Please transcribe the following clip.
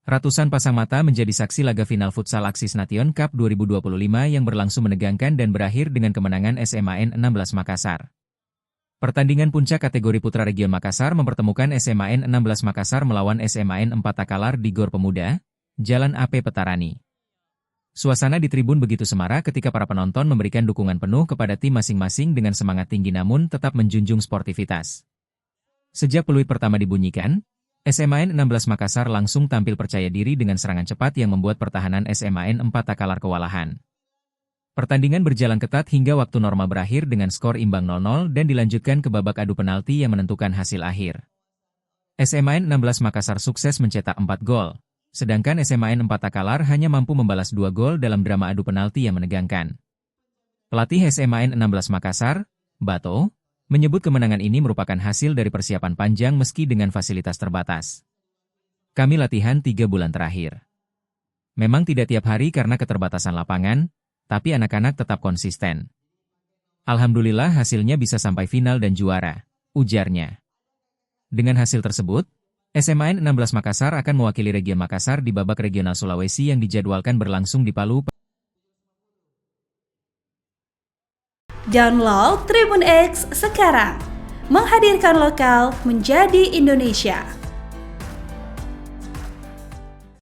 Ratusan pasang mata menjadi saksi laga final Futsal Axis Nation Cup 2025 yang berlangsung menegangkan dan berakhir dengan kemenangan SMAN 16 Makassar. Pertandingan puncak kategori Putra Region Makassar mempertemukan SMAN 16 Makassar melawan SMAN 4 Takalar di Gor Pemuda, Jalan AP Petarani. Suasana di tribun begitu semarak ketika para penonton memberikan dukungan penuh kepada tim masing-masing dengan semangat tinggi namun tetap menjunjung sportivitas. Sejak peluit pertama dibunyikan, SMAN 16 Makassar langsung tampil percaya diri dengan serangan cepat yang membuat pertahanan SMAN 4 Takalar kewalahan. Pertandingan berjalan ketat hingga waktu normal berakhir dengan skor imbang 0-0 dan dilanjutkan ke babak adu penalti yang menentukan hasil akhir. SMAN 16 Makassar sukses mencetak 4 gol, sedangkan SMAN 4 Takalar hanya mampu membalas 2 gol dalam drama adu penalti yang menegangkan. Pelatih SMAN 16 Makassar, Bato, menyebut kemenangan ini merupakan hasil dari persiapan panjang meski dengan fasilitas terbatas. Kami latihan 3 bulan terakhir. Memang tidak tiap hari karena keterbatasan lapangan, tapi anak-anak tetap konsisten. Alhamdulillah hasilnya bisa sampai final dan juara, ujarnya. Dengan hasil tersebut, SMAN 16 Makassar akan mewakili Region Makassar di babak regional Sulawesi yang dijadwalkan berlangsung di Palu. Download Tribun X sekarang, menghadirkan lokal menjadi Indonesia.